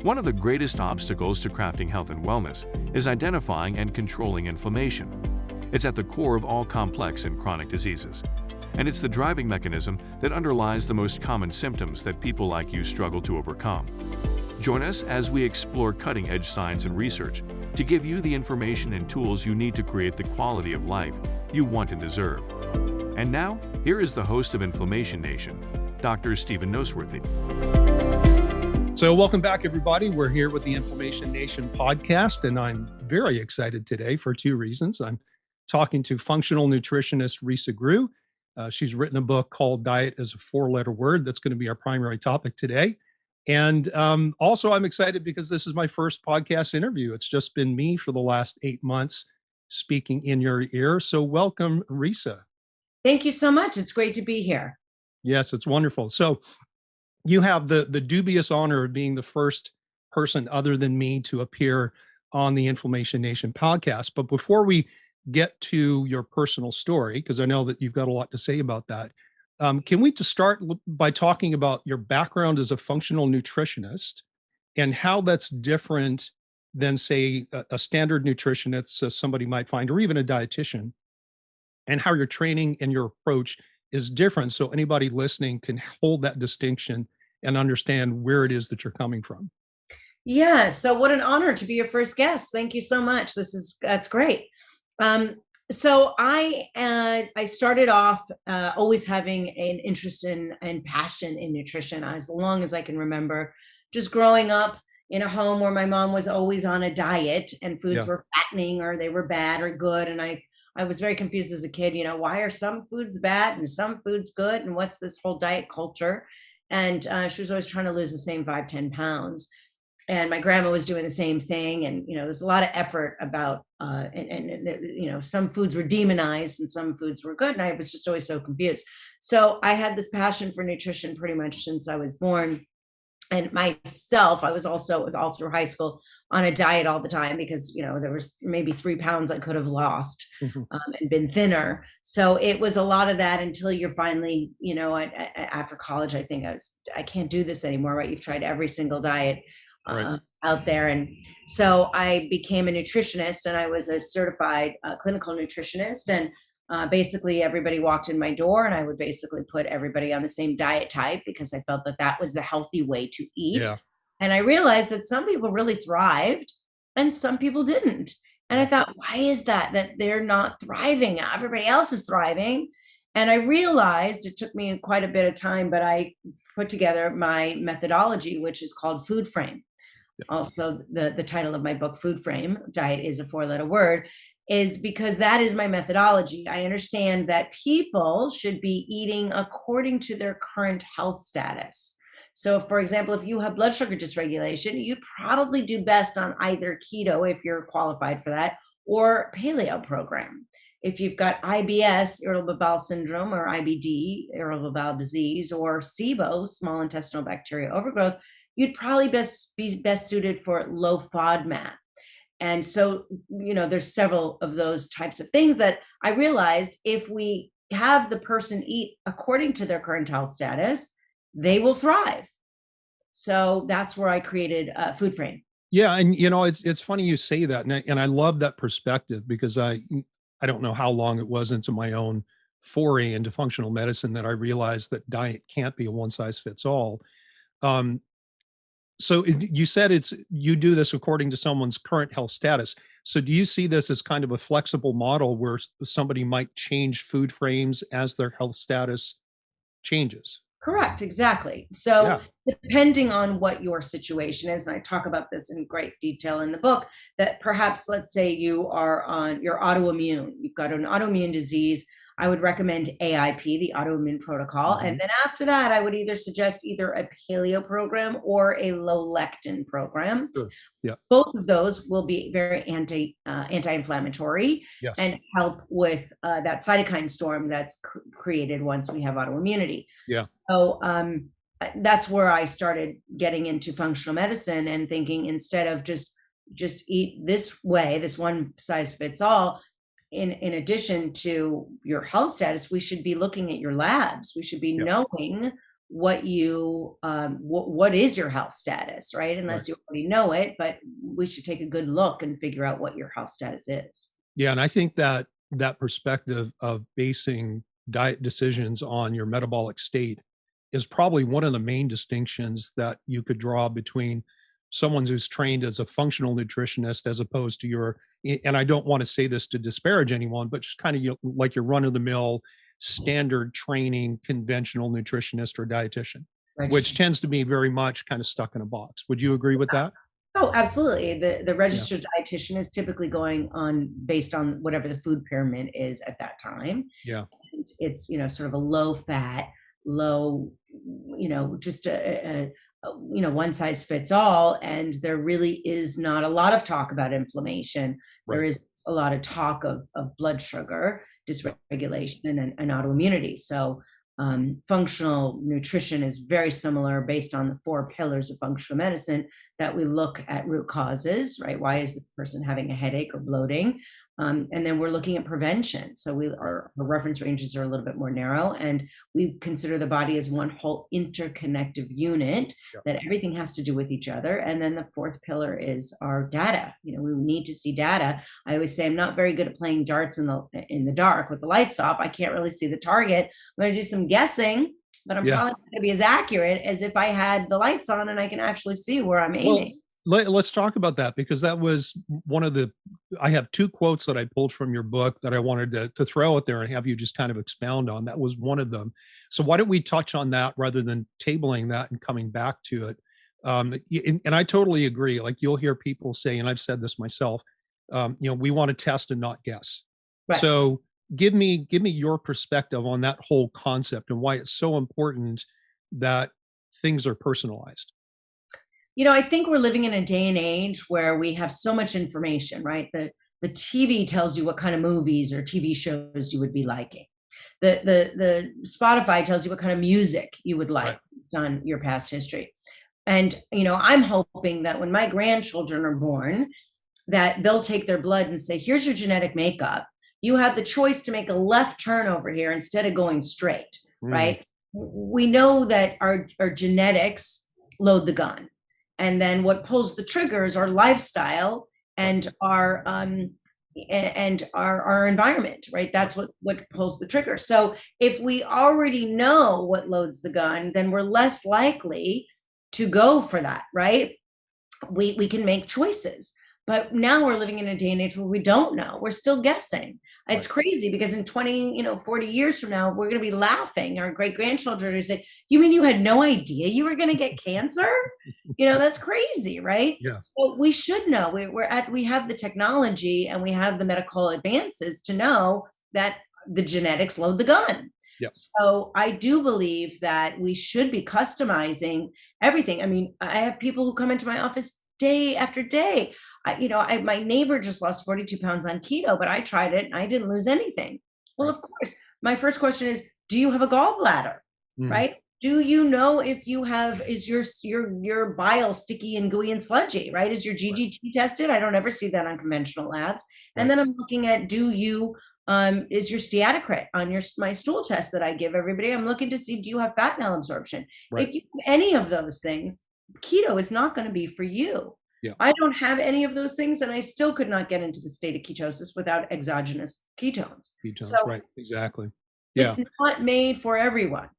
One of the greatest obstacles to crafting health and wellness is identifying and controlling inflammation. It's at the core of all complex and chronic diseases, and it's the driving mechanism that underlies the most common symptoms that people like you struggle to overcome. Join us as we explore cutting-edge science and research to give you the information and tools you need to create the quality of life you want and deserve. And now, here is the host of Inflammation Nation, Dr. Stephen Noseworthy. So welcome back, everybody. We're here with the Inflammation Nation podcast, and I'm very excited today for two reasons. I'm talking to functional nutritionist Risa Groux. She's written a book called Diet is a Four-Letter Word. That's going to be our primary topic today. And also, I'm excited because this is my first podcast interview. It's just been me for the last 8 months speaking in your ear. So welcome, Risa. Thank you so much. It's great to be here. Yes, it's wonderful. So you have the dubious honor of being the first person other than me to appear on the Inflammation Nation podcast. But before we get to your personal story, because I know that you've got a lot to say about that, can we just start by talking about your background as a functional nutritionist and how that's different than, say, a standard nutritionist somebody might find, or even a dietitian, and how your training and your approach is different so anybody listening can hold that distinction and understand where it is that you're coming from? Yeah, so what an honor to be your first guest. Thank you so much. That's great. So I started off always having an interest and passion in nutrition as long as I can remember. Just growing up in a home where my mom was always on a diet and foods were fattening or they were bad or good. And I was very confused as a kid, why are some foods bad and some foods good? And what's this whole diet culture? And she was always trying to lose the same 5-10 pounds. And my grandma was doing the same thing. And, there's a lot of effort about, some foods were demonized and some foods were good. And I was just always so confused. So I had this passion for nutrition pretty much since I was born. And myself, I was also all through high school on a diet all the time because, there was maybe 3 pounds I could have lost and been thinner. So it was a lot of that until you're finally, after college, I think I can't do this anymore, right? You've tried every single diet out there. And so I became a nutritionist and I was a certified clinical nutritionist. And basically everybody walked in my door and I would basically put everybody on the same diet type because I felt that was the healthy way to eat. Yeah. And I realized that some people really thrived and some people didn't. And I thought, why is that they're not thriving? Everybody else is thriving. And I realized it took me quite a bit of time, but I put together my methodology, which is called FoodFrame. Also, the title of my book, FoodFrame, Diet is a Four-Letter Word, is because that is my methodology. I understand that people should be eating according to their current health status. So, for example, if you have blood sugar dysregulation, you'd probably do best on either keto, if you're qualified for that, or paleo program. If you've got IBS, irritable bowel syndrome, or IBD, irritable bowel disease, or SIBO, small intestinal bacterial overgrowth, you'd probably be best suited for low FODMAP. And so, there's several of those types of things that I realized if we have the person eat according to their current health status, they will thrive. So that's where I created FoodFrame. Yeah. And, it's funny you say that. And I love that perspective because I don't know how long it was into my own foray into functional medicine that I realized that diet can't be a one size fits all. So you said you do this according to someone's current health status. So do you see this as kind of a flexible model where somebody might change food frames as their health status changes? Correct, exactly. So depending on what your situation is, and I talk about this in great detail in the book, that perhaps let's say you're autoimmune, you've got an autoimmune disease, I would recommend AIP, the autoimmune protocol. And then after that, I would either suggest either a paleo program or a low lectin program. Sure. Yeah. Both of those will be very anti-inflammatory and help with that cytokine storm that's created once we have autoimmunity. Yeah. So that's where I started getting into functional medicine and thinking instead of just eat this way, this one size fits all, in addition to your health status, we should be looking at your labs. We should be knowing what you what is your health status, right? Unless you already know it, but we should take a good look and figure out what your health status is. Yeah, and I think that that perspective of basing diet decisions on your metabolic state is probably one of the main distinctions that you could draw between someone who's trained as a functional nutritionist as opposed to your, and I don't want to say this to disparage anyone, but just kind of like your run of the mill standard training conventional nutritionist or dietitian, Right. which tends to be very much kind of stuck in a box. Would you agree with that? Oh, absolutely. The registered dietitian is typically going on based on whatever the food pyramid is at that time. Yeah. And it's, sort of a low fat, low, just a one size fits all. And there really is not a lot of talk about inflammation. Right. There is a lot of talk of blood sugar dysregulation and autoimmunity. So functional nutrition is very similar based on the 4 pillars of functional medicine, that we look at root causes, right? Why is this person having a headache or bloating? And then we're looking at prevention. So our reference ranges are a little bit more narrow, and we consider the body as one whole interconnective unit that everything has to do with each other. And then the 4th pillar is our data. We need to see data. I always say I'm not very good at playing darts in the dark with the lights off. I can't really see the target. I'm going to do some guessing, but I'm probably not going to be as accurate as if I had the lights on and I can actually see where I'm aiming. Let's talk about that, because that was one of I have 2 quotes that I pulled from your book that I wanted to throw out there and have you just kind of expound on. That was one of them. So why don't we touch on that rather than tabling that and coming back to it? And I totally agree. Like, you'll hear people say, and I've said this myself, we want to test and not guess. Right. So give me your perspective on that whole concept and why it's so important that things are personalized. I think we're living in a day and age where we have so much information, right? The TV tells you what kind of movies or TV shows you would be liking. The Spotify tells you what kind of music you would like based on your past history. And, I'm hoping that when my grandchildren are born, that they'll take their blood and say, here's your genetic makeup. You have the choice to make a left turn over here instead of going straight, right? We know that our genetics load the gun. And then what pulls the triggers are lifestyle and our environment, right? That's what pulls the trigger. So if we already know what loads the gun, then we're less likely to go for that, right? We can make choices. But now we're living in a day and age where we don't know. We're still guessing. It's crazy, because in 20, 40 years from now, we're going to be laughing. Our great grandchildren are say, you mean you had no idea you were going to get cancer? That's crazy, right? Yeah. So we should know. We have the technology and we have the medical advances to know that the genetics load the gun. Yep. So I do believe that we should be customizing everything. I mean, I have people who come into my office day after day. My neighbor just lost 42 pounds on keto, but I tried it and I didn't lose anything. Well, of course, my first question is, do you have a gallbladder, right? Do you know if you have, is your bile sticky and gooey and sludgy, right? Is your GGT tested? I don't ever see that on conventional labs. And then I'm looking at, is your steatocrit on my stool test that I give everybody? I'm looking to see, do you have fat malabsorption? If you have any of those things, keto is not going to be for you. Yeah. I don't have any of those things, and I still could not get into the state of ketosis without exogenous ketones. So right? Exactly. Yeah, it's not made for everyone.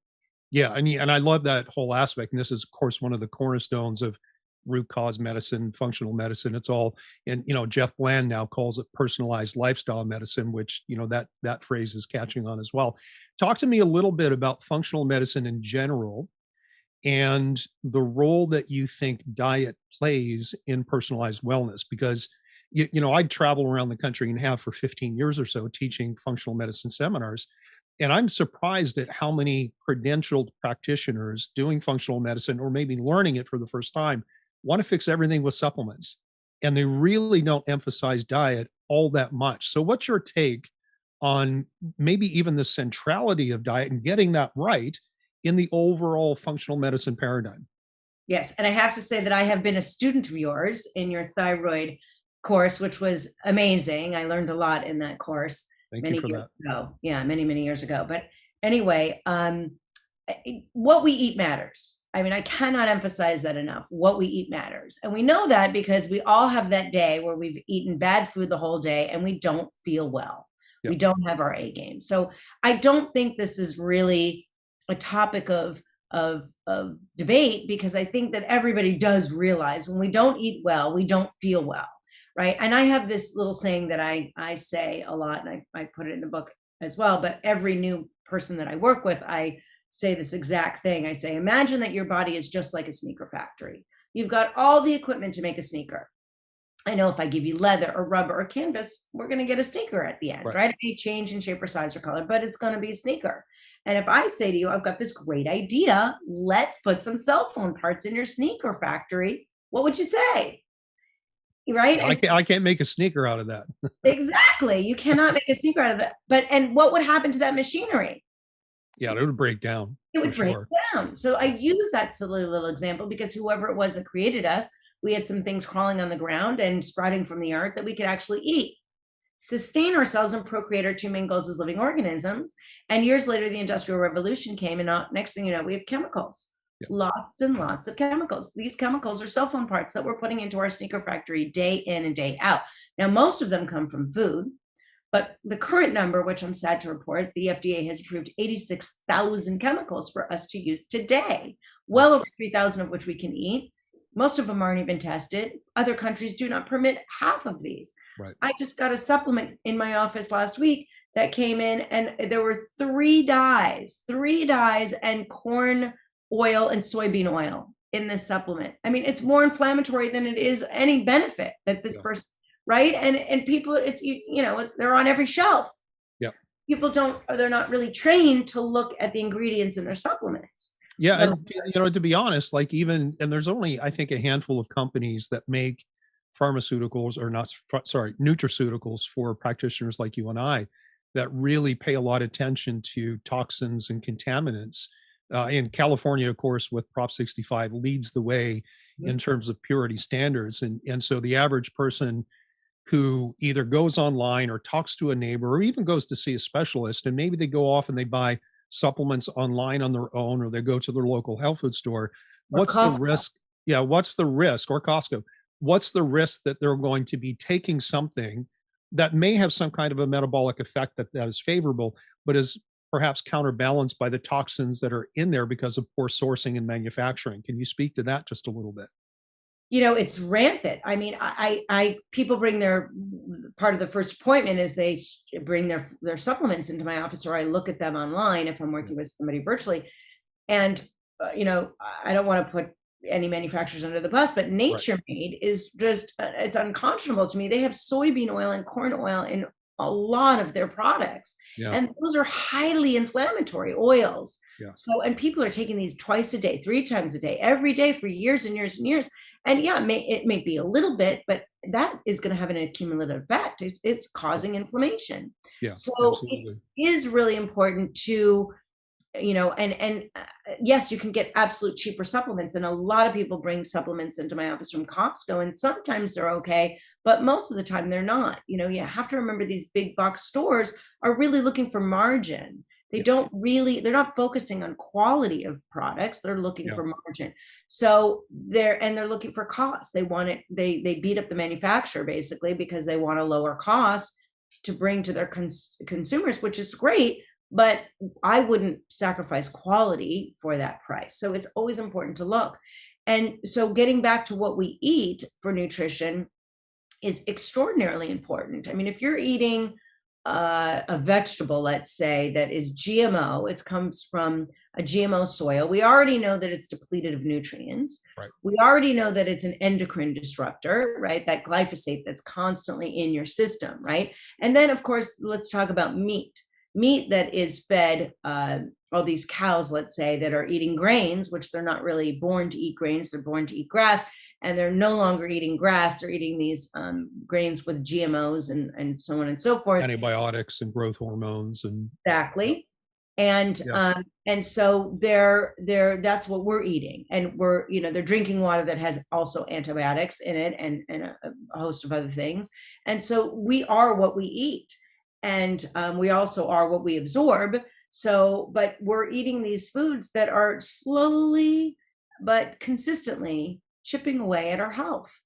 Yeah, and I love that whole aspect. And this is, of course, one of the cornerstones of root cause medicine, functional medicine. It's all, and Jeff Bland now calls it personalized lifestyle medicine, which that phrase is catching on as well. Talk to me a little bit about functional medicine in general, and the role that you think diet plays in personalized wellness, because I travel around the country and have for 15 years or so teaching functional medicine seminars, and I'm surprised at how many credentialed practitioners doing functional medicine, or maybe learning it for the first time, want to fix everything with supplements, and they really don't emphasize diet all that much. So what's your take on maybe even the centrality of diet and getting that right in the overall functional medicine paradigm? Yes. And I have to say that I have been a student of yours in your thyroid course, which was amazing. I learned a lot in that course. Thank you for that. Ago. Yeah, many years ago. But anyway, what we eat matters. I mean, I cannot emphasize that enough. What we eat matters. And we know that because we all have that day where we've eaten bad food the whole day and we don't feel well. Yep. We don't have our A game. So I don't think this is really a topic of debate, because I think that everybody does realize when we don't eat well, we don't feel well, right? And I have this little saying that I say a lot, and I put it in the book as well, but every new person that I work with, I say this exact thing. I say, imagine that your body is just like a sneaker factory. You've got all the equipment to make a sneaker. I know if I give you leather or rubber or canvas, we're going to get a sneaker at the end, right? It may change in shape or size or color, but it's going to be a sneaker. And if I say to you, I've got this great idea, let's put some cell phone parts in your sneaker factory, what would you say? Right? I can't make a sneaker out of that. Exactly. You cannot make a sneaker out of that. And what would happen to that machinery? Yeah, it would break down. It would break down. So I use that silly little example because whoever it was that created us, we had some things crawling on the ground and sprouting from the earth that we could actually eat, sustain ourselves, and procreate our two main goals as living organisms. And years later, the Industrial Revolution came, and next thing you know, we have chemicals. Yeah. Lots and lots of chemicals. These chemicals are cell phone parts that we're putting into our sneaker factory day in and day out. Now, most of them come from food, but the current number, which I'm sad to report, the FDA has approved 86,000 chemicals for us to use today, well over 3,000 of which we can eat. Most of them aren't even tested. Other countries do not permit half of these. Right. I just got a supplement in my office last week that came in, and there were three dyes and corn oil and soybean oil in this supplement. I mean, it's more inflammatory than it is any benefit that this person, right? And people, it's, they're on every shelf. Yeah. People they're not really trained to look at the ingredients in their supplements. Yeah. And, to be honest, and there's only, I think, a handful of companies that make pharmaceuticals nutraceuticals for practitioners like you and I that really pay a lot of attention to toxins and contaminants. In California, of course, with Prop 65 leads the way in terms of purity standards. And so the average person who either goes online or talks to a neighbor or even goes to see a specialist, and maybe they go off and they buy supplements online on their own, or they go to their local health food store. What's the risk? Yeah. What's the risk? Or Costco. What's the risk that they're going to be taking something that may have some kind of a metabolic effect that is favorable, but is perhaps counterbalanced by the toxins that are in there because of poor sourcing and manufacturing? Can you speak to that just a little bit? It's rampant. I mean, people bring part of the first appointment is they bring their supplements into my office, or I look at them online if I'm working with somebody virtually. And, I don't want to put any manufacturers under the bus, but Nature Made is just, it's unconscionable to me. They have soybean oil and corn oil in a lot of their products. Yeah. And those are highly inflammatory oils. Yeah. So, and people are taking these twice a day, 3 times a day, every day for years and years and years. And yeah, it may be a little bit, but that is going to have an accumulative effect. It's causing inflammation. Yeah. So absolutely. It is really important to, yes, you can get absolute cheaper supplements. And a lot of people bring supplements into my office from Costco, and sometimes they're okay, but most of the time they're not. You have to remember these big box stores are really looking for margin. They're not focusing on quality of products. They're looking for margin. So they're looking for cost. They want it. They beat up the manufacturer basically because they want a lower cost to bring to their consumers, which is great. But I wouldn't sacrifice quality for that price. So it's always important to look. And so getting back to what we eat for nutrition is extraordinarily important. I mean, if you're eating a vegetable, let's say, that is GMO, it comes from a GMO soil. We already know that it's depleted of nutrients. Right. We already know that it's an endocrine disruptor, right? That glyphosate that's constantly in your system, right? And then, of course, let's talk about meat that is fed all these cows, let's say, that are eating grains, which they're not really born to eat grains, they're born to eat grass, and they're no longer eating grass, they're eating these grains with GMOs and so on and so forth. Antibiotics and growth hormones. And exactly. And so that's what we're eating. And they're drinking water that has also antibiotics in it and a host of other things. And so we are what we eat. And we also are what we absorb. So, but we're eating these foods that are slowly but consistently chipping away at our health.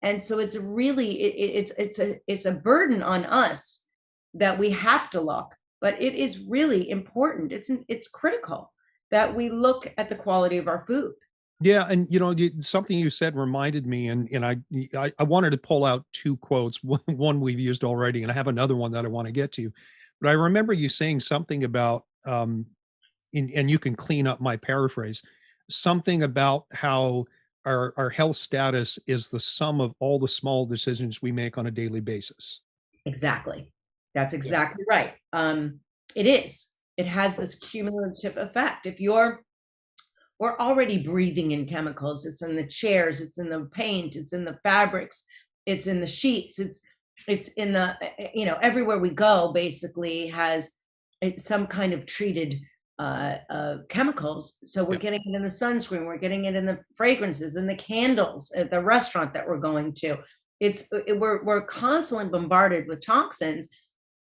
And so it's really it's a burden on us that we have to look, but it is really important. It's critical that we look at the quality of our food. Yeah, and something you said reminded me, and I wanted to pull out two quotes. One we've used already, and I have another one that I want to get to. But I remember you saying something about, and you can clean up my paraphrase, something about how our health status is the sum of all the small decisions we make on a daily basis. Exactly. That's Yeah. exactly right. It is. It has this cumulative effect. If we're already breathing in chemicals, it's in the chairs, it's in the paint, it's in the fabrics, it's in the sheets, it's in the everywhere we go basically has some kind of treated chemicals. So we're Yeah. getting it in the sunscreen, we're getting it in the fragrances, in the candles at the restaurant that we're going to. We're constantly bombarded with toxins,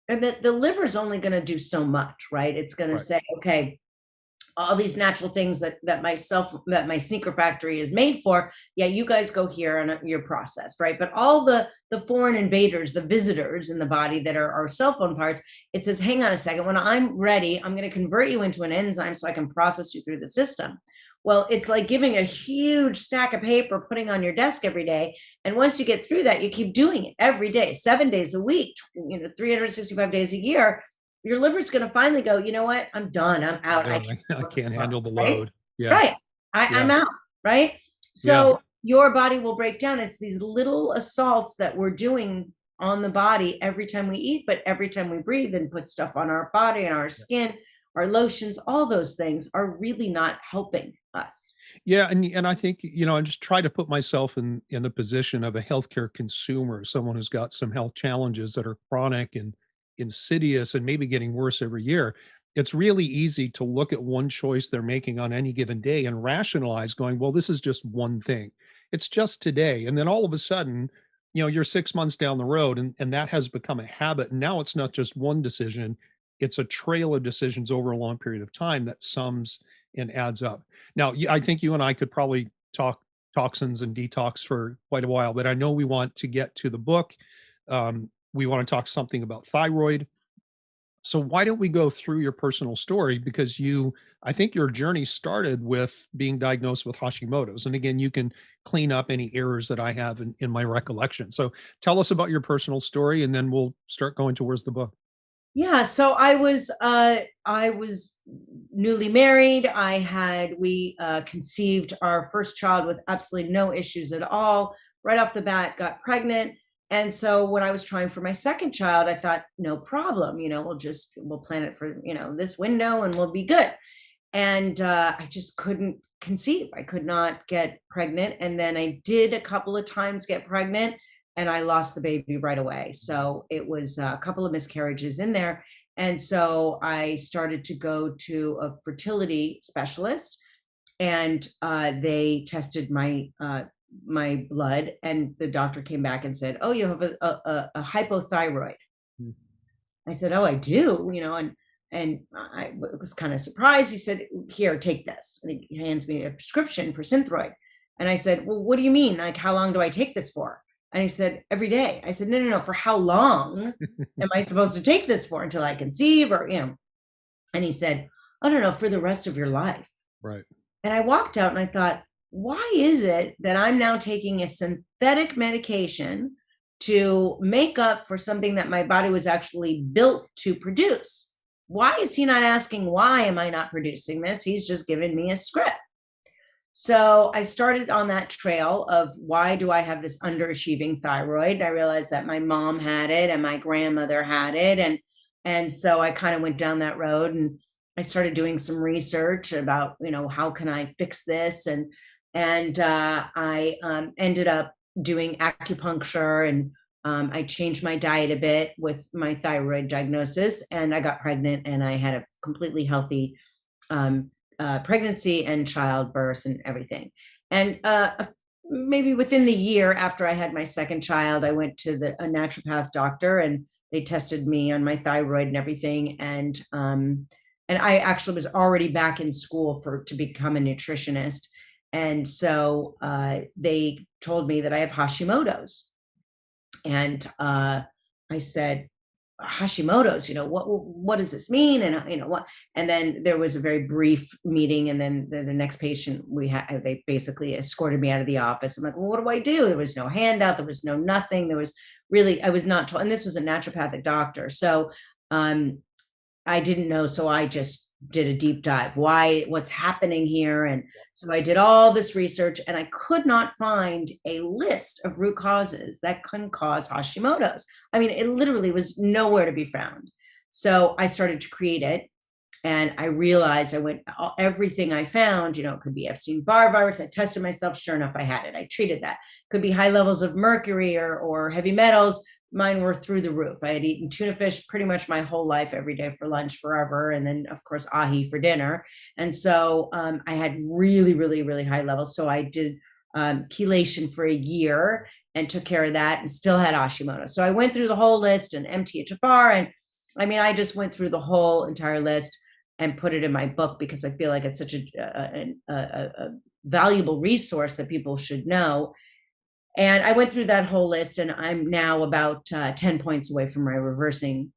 and the liver's only going to do so much, right? It's going to Right. say, okay, all these natural things that my sneaker factory is made for, yeah, you guys go here and you're processed, right? But all the foreign invaders, the visitors in the body that are our cell phone parts, it says, hang on a second, when I'm ready, I'm going to convert you into an enzyme so I can process you through the system. Well, it's like giving a huge stack of paper, putting on your desk every day, and once you get through that, you keep doing it every day, 7 days a week, 365 days a year. Your liver's going to finally go, you know what? I'm done. I'm out. I can't I work can't anymore, handle the right? load. Yeah. Right. Yeah. I'm out. Right. Yeah. So your body will break down. It's these little assaults that we're doing on the body every time we eat, but every time we breathe and put stuff on our body and our skin, our lotions, all those things are really not helping us. Yeah, and I think, I just try to put myself in the position of a healthcare consumer, someone who's got some health challenges that are chronic and insidious and maybe getting worse every year. It's really easy to look at one choice they're making on any given day and rationalize going, well, this is just one thing. It's just today. And then all of a sudden, you're 6 months down the road and that has become a habit. And now it's not just one decision, it's a trail of decisions over a long period of time that sums and adds up. Now, I think you and I could probably talk toxins and detox for quite a while, but I know we want to get to the book. We want to talk something about thyroid. So why don't we go through your personal story? Because I think your journey started with being diagnosed with Hashimoto's. And again, you can clean up any errors that I have in my recollection. So tell us about your personal story, and then we'll start going towards the book. Yeah, so I was newly married. We conceived our first child with absolutely no issues at all. Right off the bat, got pregnant. And so when I was trying for my second child, I thought, no problem, we'll plan it for, this window and we'll be good. And I just couldn't conceive. I could not get pregnant. And then I did a couple of times get pregnant, and I lost the baby right away. So it was a couple of miscarriages in there. And so I started to go to a fertility specialist, and they tested my blood, and the doctor came back and said, oh, you have a hypothyroid. Hmm. I said, oh, I do, and I was kind of surprised. He said, here, take this. And he hands me a prescription for Synthroid. And I said, well, what do you mean? Like, how long do I take this for? And he said, every day. I said, no. For how long am I supposed to take this for? Until I conceive or, And he said, oh, no, for the rest of your life. Right. And I walked out and I thought, why is it that I'm now taking a synthetic medication to make up for something that my body was actually built to produce? Why is he not asking, why am I not producing this? He's just giving me a script. So I started on that trail of, why do I have this underachieving thyroid? I realized that my mom had it and my grandmother had it. And so I kind of went down that road, and I started doing some research about, how can I fix this? And I ended up doing acupuncture, and I changed my diet a bit with my thyroid diagnosis, and I got pregnant, and I had a completely healthy pregnancy and childbirth and everything. And maybe within the year after I had my second child, I went to a naturopath doctor, and they tested me on my thyroid and everything. And and I actually was already back in school to become a nutritionist. And so they told me that I have Hashimoto's. And I said, Hashimoto's, what does this mean? And what? And then there was a very brief meeting, and then the next patient they basically escorted me out of the office. I'm like, well, what do I do? There was no handout, there was no nothing. There was really, I was not told, and this was a naturopathic doctor. So I didn't know. So I just did a deep dive. What's happening here? And so I did all this research, and I could not find a list of root causes that can cause Hashimoto's. I mean, it literally was nowhere to be found. So I started to create it. And I realized everything I found, it could be Epstein-Barr virus. I tested myself. Sure enough, I had it. I treated that. Could be high levels of mercury or heavy metals. Mine were through the roof. I had eaten tuna fish pretty much my whole life, every day for lunch forever. And then of course, ahi for dinner. And so I had really, really, really high levels. So I did chelation for a year and took care of that, and still had Hashimoto. So I went through the whole list, and MTHFR. And I mean, I just went through the whole entire list and put it in my book, because I feel like it's such a valuable resource that people should know. And I went through that whole list, and I'm now about 10 points away from my reversing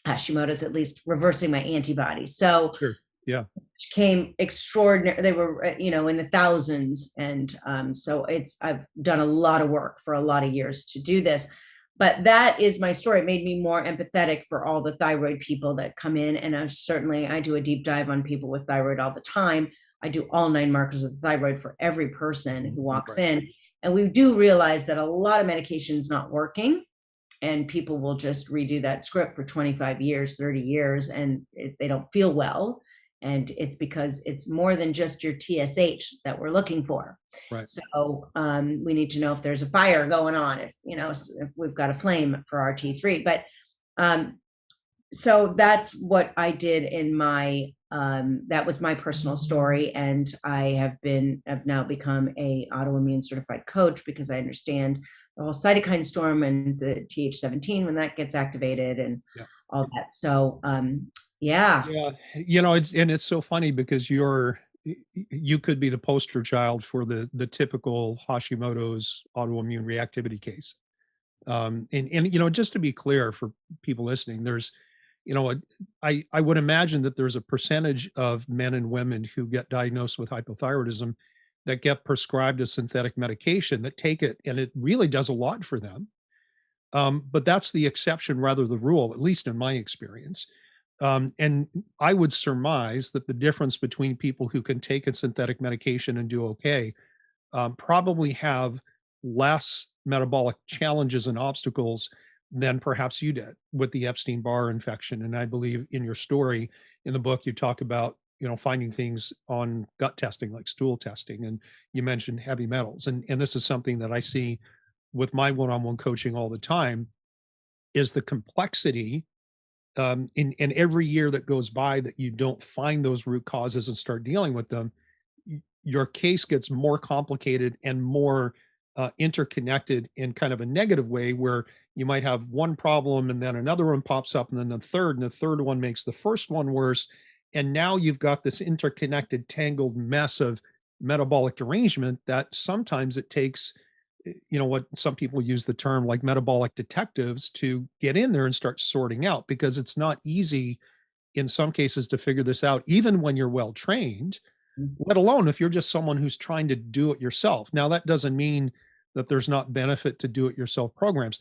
Hashimoto's, at least reversing my antibodies. So Sure. Yeah. Which came extraordinary. They were, in the thousands. And so I've done a lot of work for a lot of years to do this. But that is my story. It made me more empathetic for all the thyroid people that come in. And I do a deep dive on people with thyroid all the time. I do all 9 markers of the thyroid for every person who walks in. And we do realize that a lot of medication is not working, and people will just redo that script for 25 years, 30 years, and they don't feel well. And it's because it's more than just your TSH that we're looking for. Right. So we need to know if there's a fire going on, if we've got a flame for our T3. But so that's what I did in my that was my personal story. And I have now become a autoimmune certified coach, because I understand the whole cytokine storm and the Th17 when that gets activated and all that. So yeah. It's so funny, because you could be the poster child for the typical Hashimoto's autoimmune reactivity case. And just to be clear for people listening, there's I would imagine that there's a percentage of men and women who get diagnosed with hypothyroidism that get prescribed a synthetic medication, that take it, and it really does a lot for them. But that's the exception rather than the rule, at least in my experience. And I would surmise that the difference between people who can take a synthetic medication and do okay probably have less metabolic challenges and obstacles than perhaps you did with the Epstein-Barr infection. And I believe in your story in the book, you talk about, finding things on gut testing, like stool testing, and you mentioned heavy metals. And this is something that I see with my one-on-one coaching all the time, is the complexity in every year that goes by that you don't find those root causes and start dealing with them, your case gets more complicated and more interconnected in kind of a negative way, where you might have one problem and then another one pops up, and then the third one makes the first one worse. And now you've got this interconnected, tangled mess of metabolic derangement that sometimes it takes, what some people use the term like metabolic detectives to get in there and start sorting out, because it's not easy in some cases to figure this out, even when you're well trained, let alone if you're just someone who's trying to do it yourself. Now, that doesn't mean that there's not benefit to do it yourself programs.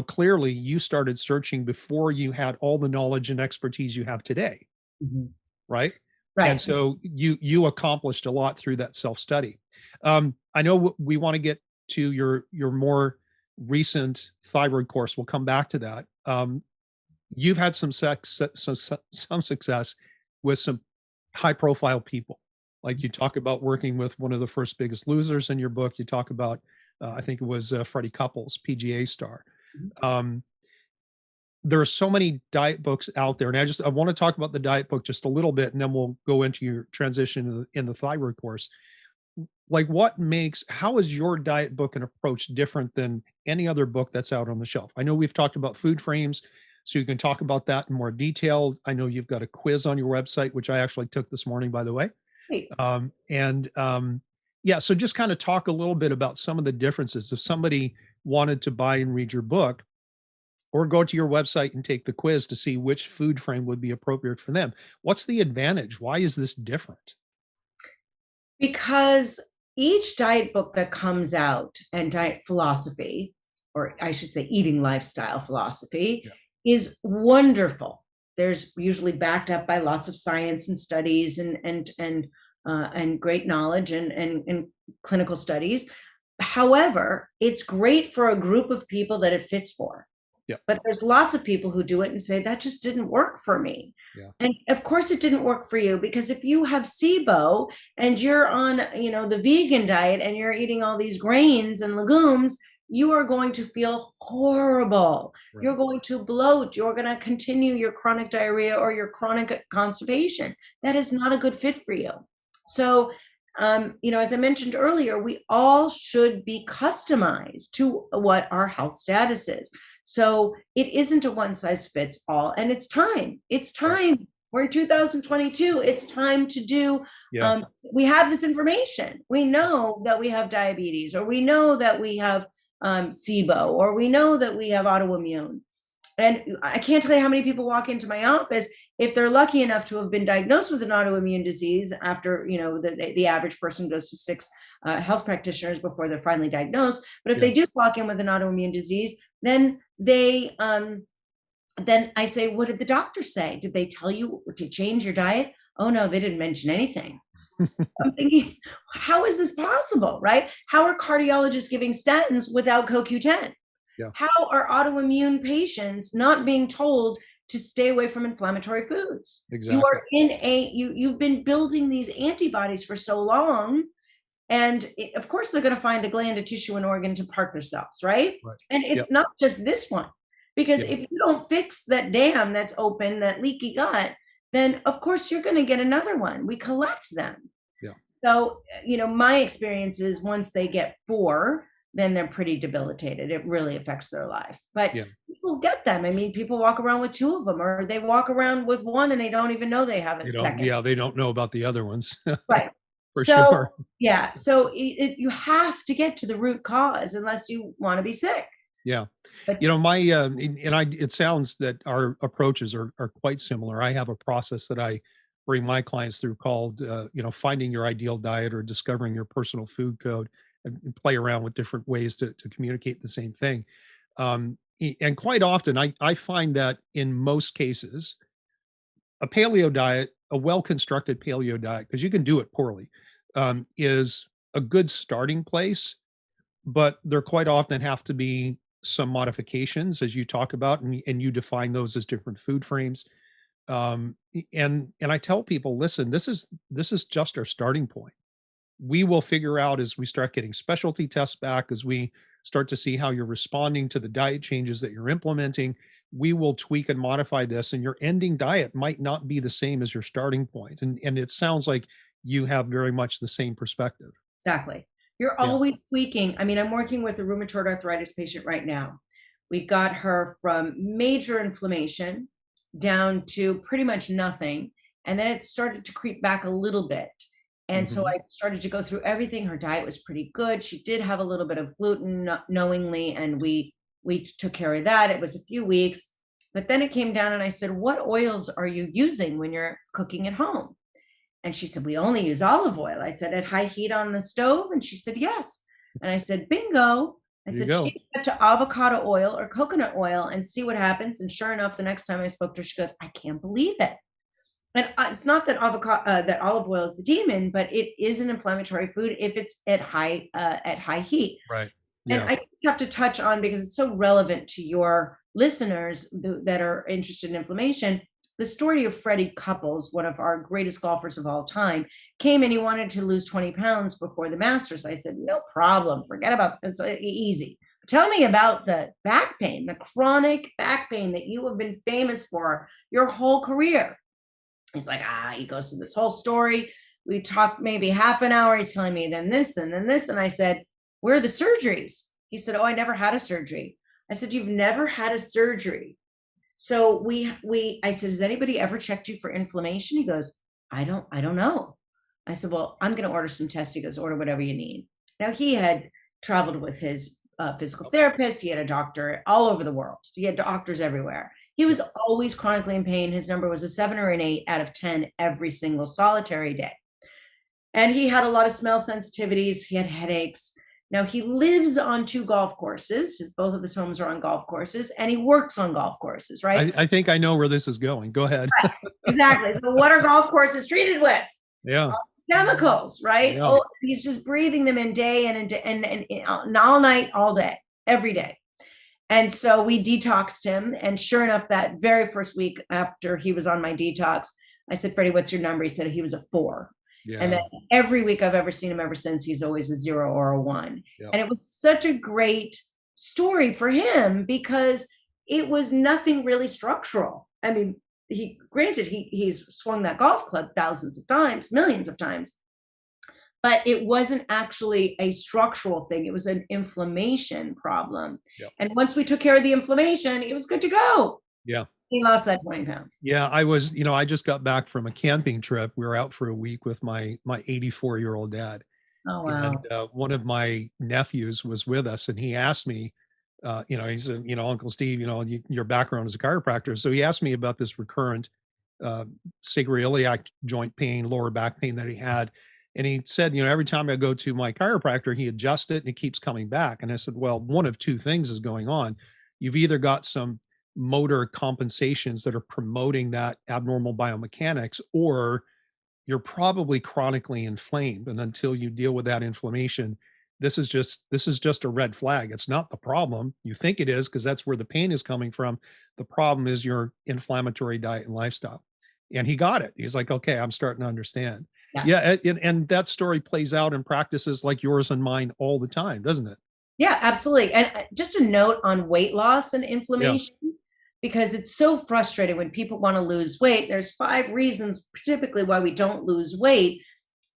Clearly you started searching before you had all the knowledge and expertise you have today. Right. And so you accomplished a lot through that self-study. I know we want to get to your more recent thyroid course. We'll come back to that. You've had some success with some high profile people. Like you talk about working with one of the first Biggest Losers in your book. You talk about, I think it was Freddie Couples, PGA star. There are so many diet books out there. And I want to talk about the diet book just a little bit, and then we'll go into your transition in the thyroid course. Like how is your diet book and approach different than any other book that's out on the shelf? I know we've talked about FoodFrames. So you can talk about that in more detail. I know you've got a quiz on your website, which I actually took this morning, by the way. Great. Yeah, so just kind of talk a little bit about some of the differences. If somebody wanted to buy and read your book, or go to your website and take the quiz to see which food frame would be appropriate for them, what's the advantage? Why is this different? Because each diet book that comes out, and diet philosophy, or I should say eating lifestyle philosophy, is wonderful. There's usually backed up by lots of science and studies and great knowledge and clinical studies. However, it's great for a group of people that it fits for. Yeah. But there's lots of people who do it and say that just didn't work for me. Yeah. And of course it didn't work for you, because if you have SIBO and you're on, the vegan diet and you're eating all these grains and legumes, you are going to feel horrible. Right. You're going to bloat. You're going to continue your chronic diarrhea or your chronic constipation. That is not a good fit for you. So, as I mentioned earlier, we all should be customized to what our health status is. So it isn't a one size fits all, and it's time. It's time. We're in 2022. It's time to do. We have this information. We know that we have diabetes, or we know that we have SIBO, or we know that we have autoimmune. And I can't tell you how many people walk into my office, if they're lucky enough to have been diagnosed with an autoimmune disease after, the average person goes to 6 health practitioners before they're finally diagnosed. But if they do walk in with an autoimmune disease, then then I say, what did the doctor say? Did they tell you to change your diet? Oh no, they didn't mention anything. I'm thinking, how is this possible, right? How are cardiologists giving statins without CoQ10? Yeah. How are autoimmune patients not being told to stay away from inflammatory foods? Exactly. You are you've been building these antibodies for so long, and of course they're going to find a gland, a tissue, an organ to park themselves, right? And it's not just this one, because if you don't fix that dam that's open, that leaky gut, then of course you're going to get another one. We collect them. Yeah. So, my experience is once they get 4, then they're pretty debilitated. It really affects their life. But people get them. I mean, people walk around with 2 of them, or they walk around with 1 and they don't even know they have a second. Yeah, they don't know about the other ones. Right. For sure. Yeah. So you have to get to the root cause unless you want to be sick. Yeah. But, it sounds that our approaches are quite similar. I have a process that I bring my clients through called, finding your ideal diet, or discovering your personal food code, and play around with different ways to communicate the same thing. And quite often I find that in most cases, a paleo diet, a well-constructed paleo diet, because you can do it poorly, is a good starting place, but there quite often have to be some modifications, as you talk about, and you define those as different food frames. And I tell people, listen, this is just our starting point. We will figure out, as we start getting specialty tests back, as we start to see how you're responding to the diet changes that you're implementing, we will tweak and modify this, and your ending diet might not be the same as your starting point. And it sounds like you have very much the same perspective. Exactly. You're always tweaking. I mean, I'm working with a rheumatoid arthritis patient right now. We got her from major inflammation down to pretty much nothing. And then it started to creep back a little bit. And so I started to go through everything. Her diet was pretty good. She did have a little bit of gluten, not knowingly, and we took care of that. It was a few weeks, but then it came down, and I said, what oils are you using when you're cooking at home? And she said, we only use olive oil. I said, at high heat on the stove? And she said, yes. And I said, bingo. I said, change that to avocado oil or coconut oil and see what happens. And sure enough, the next time I spoke to her, she goes, I can't believe it. And it's not that that olive oil is the demon, but it is an inflammatory food if it's at high heat. Right. Yeah. And I just have to touch on, because it's so relevant to your listeners that are interested in inflammation, the story of Freddie Couples, one of our greatest golfers of all time, came and he wanted to lose 20 pounds before the Masters. I said, no problem. Forget about this. Easy. Tell me about the back pain, the chronic back pain that you have been famous for your whole career. He's like, he goes through this whole story. We talked maybe half an hour. He's telling me then this and then this. And I said, where are the surgeries? He said, I never had a surgery. I said, you've never had a surgery. So I said, has anybody ever checked you for inflammation? He goes, I don't know. I said, well, I'm going to order some tests. He goes, order whatever you need. Now he had traveled with his physical therapist. He had a doctor all over the world. He had doctors everywhere. He was always chronically in pain. His number was a 7 or an 8 out of 10 every single solitary day. And he had a lot of smell sensitivities. He had headaches. Now he lives on 2 golf courses. Both of his homes are on golf courses, and he works on golf courses, right? I think I know where this is going. Go ahead. Right. Exactly. So what are golf courses treated with? Yeah. Chemicals, right? Yeah. Oh, he's just breathing them in day and all night, all day, every day. And so we detoxed him. And sure enough, that very first week after he was on my detox, I said, Freddie, what's your number? He said he was a 4. Yeah. And then every week I've ever seen him ever since, he's always a 0 or a 1. Yeah. And it was such a great story for him because it was nothing really structural. I mean, he's swung that golf club thousands of times, millions of times, but it wasn't actually a structural thing. It was an inflammation problem. Yep. And once we took care of the inflammation, it was good to go. Yeah. He lost that 20 pounds. Yeah. I just got back from a camping trip. We were out for a week with my 84-year-old dad. Oh, wow. And one of my nephews was with us, and he asked me, he said, Uncle Steve, your background as a chiropractor. So he asked me about this recurrent sacroiliac joint pain, lower back pain that he had. And he said, every time I go to my chiropractor, he adjusts it and it keeps coming back. And I said, well, one of 2 things is going on. You've either got some motor compensations that are promoting that abnormal biomechanics, or you're probably chronically inflamed. And until you deal with that inflammation, this is just a red flag. It's not the problem. You think it is because that's where the pain is coming from. The problem is your inflammatory diet and lifestyle. And he got it. He's like, okay, I'm starting to understand. Yeah. And that story plays out in practices like yours and mine all the time, doesn't it? Yeah, absolutely. And just a note on weight loss and inflammation, because it's so frustrating when people want to lose weight. There's 5 reasons typically why we don't lose weight.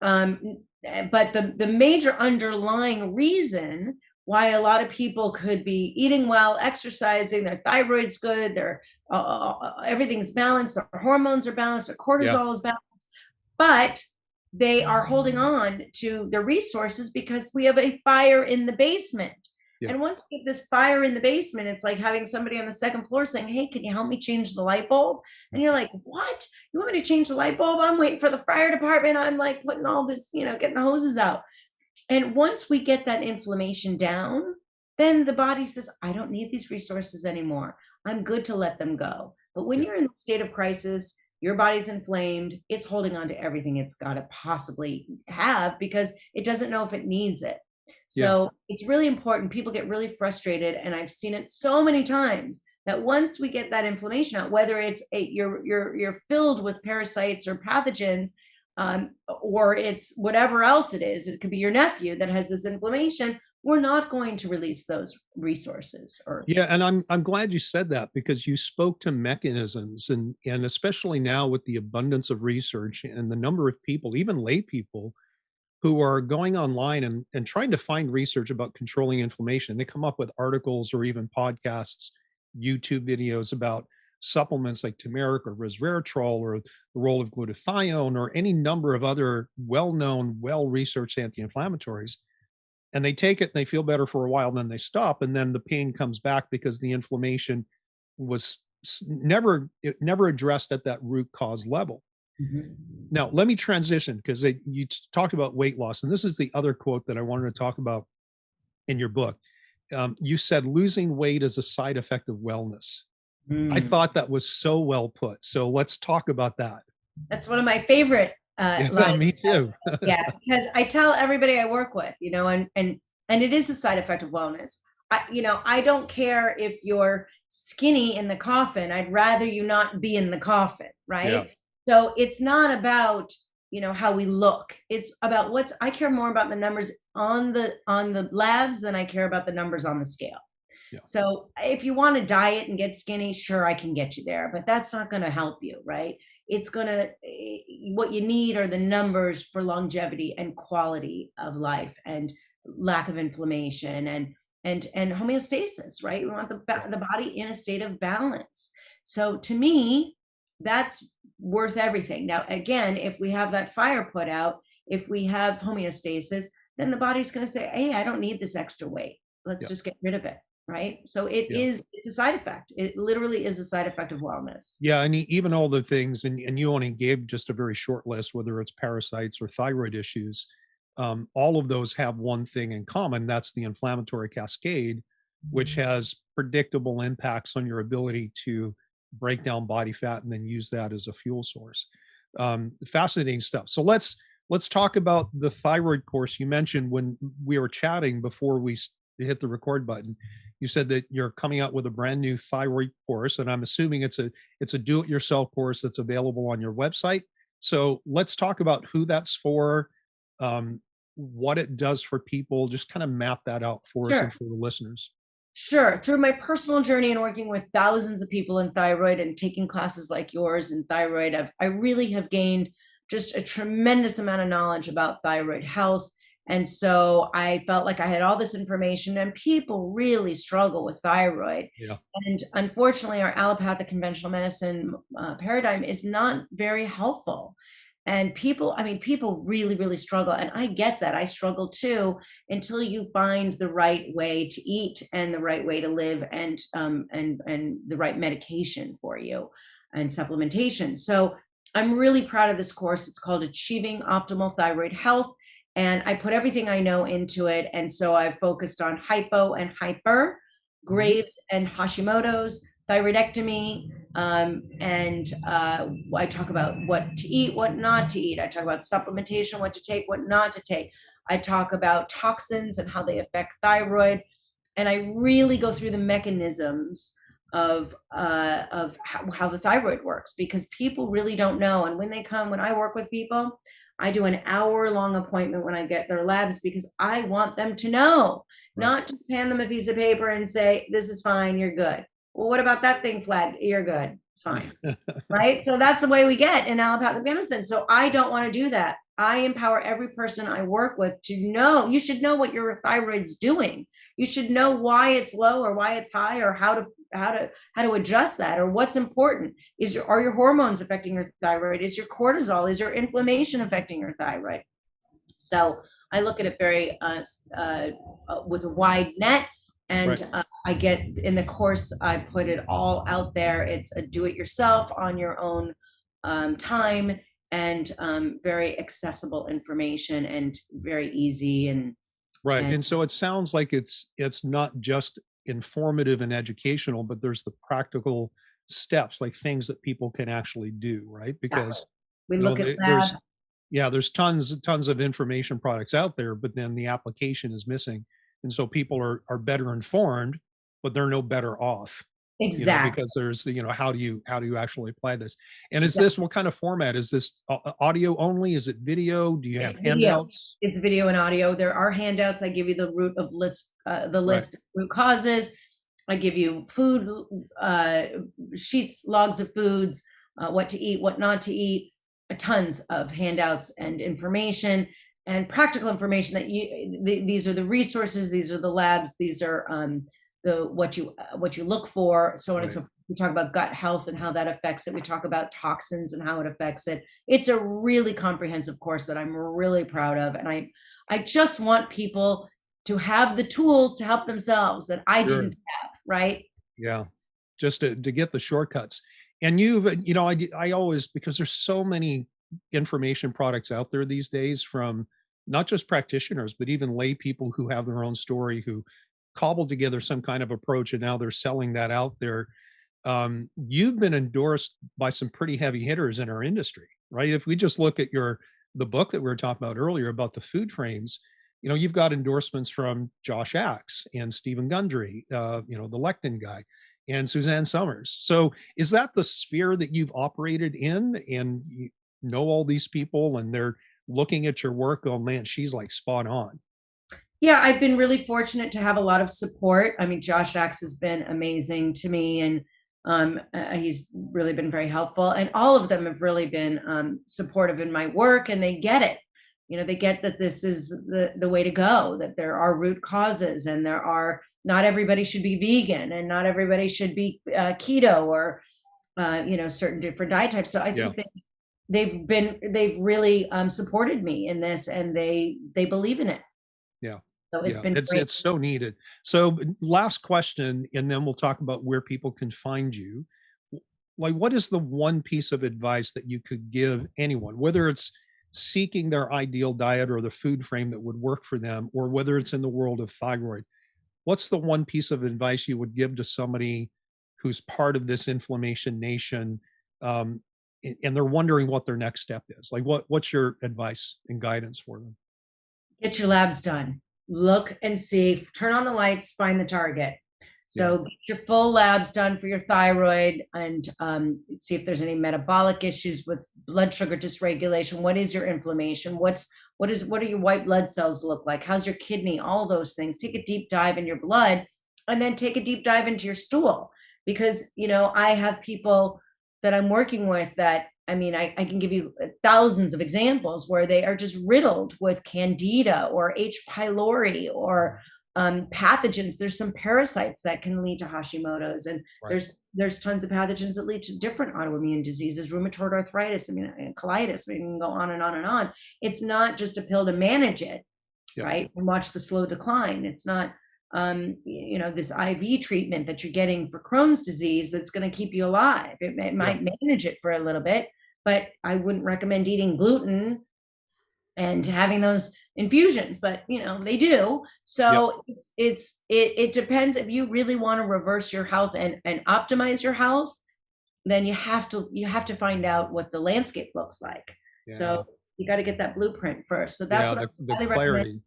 But the major underlying reason why a lot of people could be eating well, exercising, their thyroid's good, their everything's balanced, their hormones are balanced, their cortisol is balanced, but they are holding on to the resources because we have a fire in the basement. And once we get this fire in the basement, it's like having somebody on the 2nd floor saying, hey, can you help me change the light bulb? And you're like, what? You want me to change the light bulb? I'm waiting for the fire department. I'm like putting all this, getting the hoses out. And once we get that inflammation down, then the body says, I don't need these resources anymore. I'm good to let them go. But when you're in the state of crisis, your body's inflamed, it's holding on to everything it's got to possibly have because it doesn't know if it needs it. So it's really important. People get really frustrated, and I've seen it so many times that once we get that inflammation out, whether it's you're filled with parasites or pathogens, or it's whatever else it is, it could be your nephew that has this inflammation, we're not going to release those resources. And I'm glad you said that, because you spoke to mechanisms, and especially now with the abundance of research and the number of people, even lay people, who are going online and trying to find research about controlling inflammation. They come up with articles or even podcasts, YouTube videos about supplements like turmeric or resveratrol, or the role of glutathione, or any number of other well-known, well-researched anti-inflammatories. And they take it and they feel better for a while, then they stop, and then the pain comes back because the inflammation was never addressed at that root cause level. Now, let me transition, because you talked about weight loss, and this is the other quote that I wanted to talk about in your book. You said losing weight is a side effect of wellness. I thought that was so well put. So let's talk about that. That's one of my favorite lines. Me too. Because I tell everybody I work with, and it is a side effect of wellness. I don't care if you're skinny in the coffin. I'd rather you not be in the coffin, right? Yeah. So it's not about, how we look. It's about I care more about the numbers on the labs than I care about the numbers on the scale. Yeah. So if you want to diet and get skinny, sure, I can get you there, but that's not going to help you, right? What you need are the numbers for longevity and quality of life and lack of inflammation and homeostasis, right? We want the body in a state of balance. So to me, that's worth everything. Now, again, if we have that fire put out, if we have homeostasis, then the body's going to say, hey, I don't need this extra weight. Let's Yeah. just get rid of it. Right. So Yeah. it's a side effect. It literally is a side effect of wellness. Yeah, and even all the things, and you only gave just a very short list, whether it's parasites or thyroid issues, all of those have one thing in common. That's the inflammatory cascade, which has predictable impacts on your ability to break down body fat and then use that as a fuel source. Fascinating stuff. So let's talk about the thyroid course. You mentioned when we were chatting before we hit the record button, you said that you're coming out with a brand new thyroid course, and I'm assuming it's a do-it-yourself course that's available on your website. So let's talk about who that's for, what it does for people. Just kind of map that out for us Sure. and for the listeners. Sure. Through my personal journey and working with thousands of people in thyroid and taking classes like yours in thyroid, I really have gained just a tremendous amount of knowledge about thyroid health. And so I felt like I had all this information, and people really struggle with thyroid. Yeah. And unfortunately, our allopathic conventional medicine paradigm is not very helpful. And people really, really struggle. And I get that. I struggle too, until you find the right way to eat and the right way to live, and the right medication for you and supplementation. So I'm really proud of this course. It's called Achieving Optimal Thyroid Health. And I put everything I know into it. And so I've focused on hypo and hyper, Graves and Hashimoto's, thyroidectomy, and I talk about what to eat, what not to eat. I talk about supplementation, what to take, what not to take. I talk about toxins and how they affect thyroid. And I really go through the mechanisms of how the thyroid works, because people really don't know. And when I work with people, I do an hour-long appointment when I get their labs, because I want them to know, not just hand them a piece of paper and say, this is fine, you're good. Well, what about that thing flagged? You're good. It's fine. Right? So that's the way we get in allopathic medicine. So I don't want to do that. I empower every person I work with to know. You should know what your thyroid's doing. You should know why it's low or why it's high, or how to adjust that, or what's important. Are your hormones affecting your thyroid? Is your cortisol, is your inflammation affecting your thyroid? So I look at it very with a wide net. And I get in the course, I put it all out there. It's a do-it-yourself on your own time, and very accessible information, and very easy. And so it sounds like it's not just informative and educational, but there's the practical steps, like things that people can actually do, right? Because we look at labs. there's tons of information products out there, but then the application is missing. And so people are better informed, but they're no better off. Exactly. Because there's, how do you actually apply this? And is this, what kind of format? Is this audio only? Is it video? Do you have handouts? It's video and audio. There are handouts. I give you the list of root causes. I give you food sheets, logs of foods, what to eat, what not to eat, tons of handouts and information. And practical information that these are the resources, these are the labs, these are what you look for, so on and so forth. We talk about gut health and how that affects it. We talk about toxins and how it affects it. It's a really comprehensive course that I'm really proud of, and I just want people to have the tools to help themselves that I didn't have. Right? Yeah, just to get the shortcuts. And I always, because there's so many information products out there these days, from not just practitioners, but even lay people who have their own story, who cobbled together some kind of approach, and now they're selling that out there. You've been endorsed by some pretty heavy hitters in our industry, right? If we just look at the book that we were talking about earlier about the Foodframes, you've got endorsements from Josh Axe and Stephen Gundry, the lectin guy, and Suzannae Somers. So is that the sphere that you've operated in, and you know all these people, and they're looking at your work, oh man, she's like spot on? Yeah, I've been really fortunate to have a lot of support. I mean, Josh Axe has been amazing to me, and he's really been very helpful. And all of them have really been supportive in my work, and they get it. They get that this is the way to go, that there are root causes, and not everybody should be vegan, and not everybody should be keto, or certain different diet types. So I Yeah. think that they've really supported me in this, and they believe in it. Yeah. So it's Yeah. been It's great. it's so needed. So last question, and then we'll talk about where people can find you. Like, what is the one piece of advice that you could give anyone, whether it's seeking their ideal diet or the food frame that would work for them, or whether it's in the world of thyroid? What's the one piece of advice you would give to somebody who's part of this inflammation nation, um, and they're wondering what their next step is? Like, what's your advice and guidance for them? Get your labs done. Look and see, turn on the lights, find the target. Yeah. So get your full labs done for your thyroid, and see if there's any metabolic issues with blood sugar dysregulation. What is your inflammation? What are your white blood cells look like? How's your kidney? All those things. Take a deep dive in your blood, and then take a deep dive into your stool, because I have people that I'm working with that, I can give you thousands of examples where they are just riddled with candida or H. pylori or pathogens. There's some parasites that can lead to Hashimoto's, and Right. there's tons of pathogens that lead to different autoimmune diseases, rheumatoid arthritis, and colitis. We can go on and on and on. It's not just a pill to manage it, Yeah. right? And watch the slow decline. It's not this IV treatment that you're getting for Crohn's disease that's going to keep you alive. It might manage it for a little bit, but I wouldn't recommend eating gluten and having those infusions, but they do. So it depends. If you really want to reverse your health and optimize your health, then you have to find out what the landscape looks like. Yeah. So you got to get that blueprint first. So that's what I the highly clarity. recommend.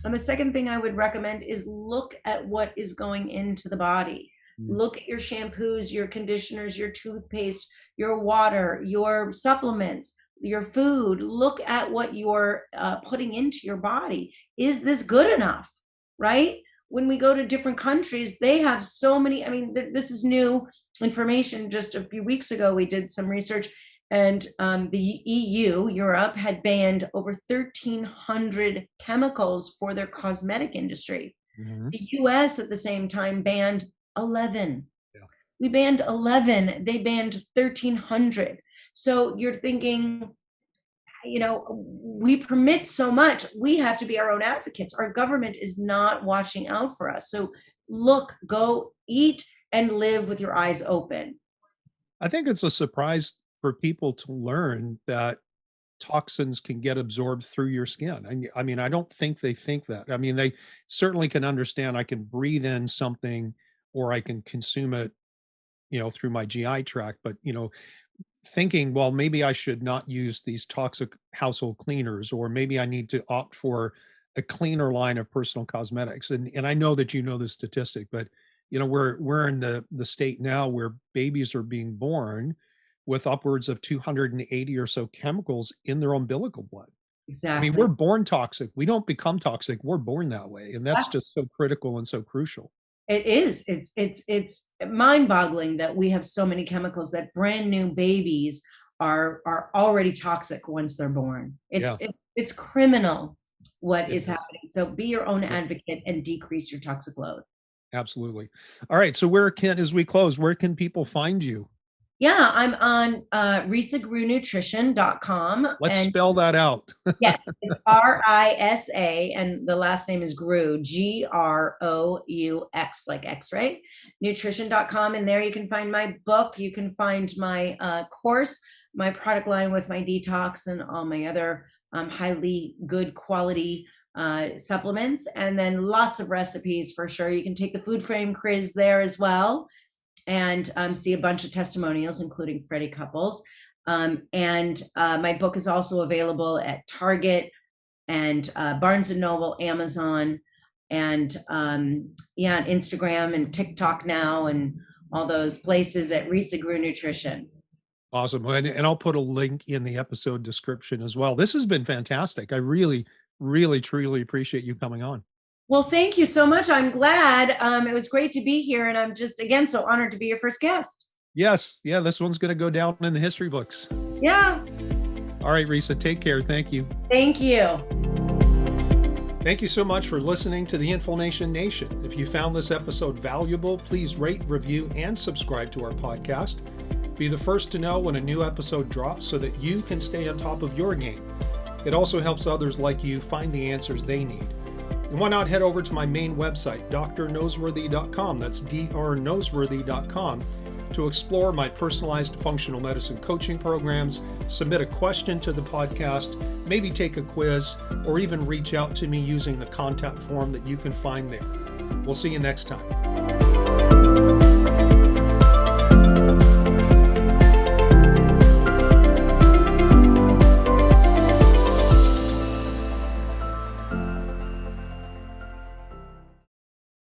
And the second thing I would recommend is look at what is going into the body. Look at your shampoos, your conditioners, your toothpaste, your water, your supplements, your food. Look at what you're putting into your body. Is this good enough? Right? When we go to different countries, they have so many. This is new information. Just a few weeks ago, we did some research, and the EU, Europe, had banned over 1,300 chemicals for their cosmetic industry. Mhm. The US at the same time banned 11. Yeah. We banned 11. They banned 1,300. So you're thinking, we permit so much. We have to be our own advocates. Our government is not watching out for us. So go eat and live with your eyes open. I think it's a surprise for people to learn that toxins can get absorbed through your skin. I don't think they think that. They certainly can understand I can breathe in something or I can consume it, through my GI tract, but thinking, well, maybe I should not use these toxic household cleaners, or maybe I need to opt for a cleaner line of personal cosmetics. And I know that you know the statistic, but we're in the state now where babies are being born with upwards of 280 or so chemicals in their umbilical blood. Exactly. We're born toxic. We don't become toxic. We're born that way. And that's just so critical and so crucial. It is. It's mind-boggling that we have so many chemicals that brand new babies are already toxic once they're born. It's criminal what is happening. So be your own advocate and decrease your toxic load. Absolutely. All right. So as we close, where can people find you? Yeah, I'm on risagrouxnutrition.com. Let's spell that out. Yes, it's RISA, and the last name is Groux, GROUX, like X-ray, nutrition.com. And there you can find my book. You can find my course, my product line with my detox and all my other highly good quality supplements, and then lots of recipes for sure. You can take the FoodFrame quiz there as well, and see a bunch of testimonials, including Freddie Couples. And my book is also available at Target and Barnes & Noble, Amazon, and Instagram and TikTok now, and all those places at Risa Groux Nutrition. Awesome. And I'll put a link in the episode description as well. This has been fantastic. I really, really, truly appreciate you coming on. Well, thank you so much. I'm glad. It was great to be here. And I'm just, again, so honored to be your first guest. Yes. Yeah. This one's going to go down in the history books. Yeah. All right, Risa, take care. Thank you. Thank you. Thank you so much for listening to the Inflammation Nation. If you found this episode valuable, please rate, review, and subscribe to our podcast. Be the first to know when a new episode drops so that you can stay on top of your game. It also helps others like you find the answers they need. And why not head over to my main website, drnoseworthy.com, that's drnoseworthy.com, to explore my personalized functional medicine coaching programs, submit a question to the podcast, maybe take a quiz, or even reach out to me using the contact form that you can find there. We'll see you next time.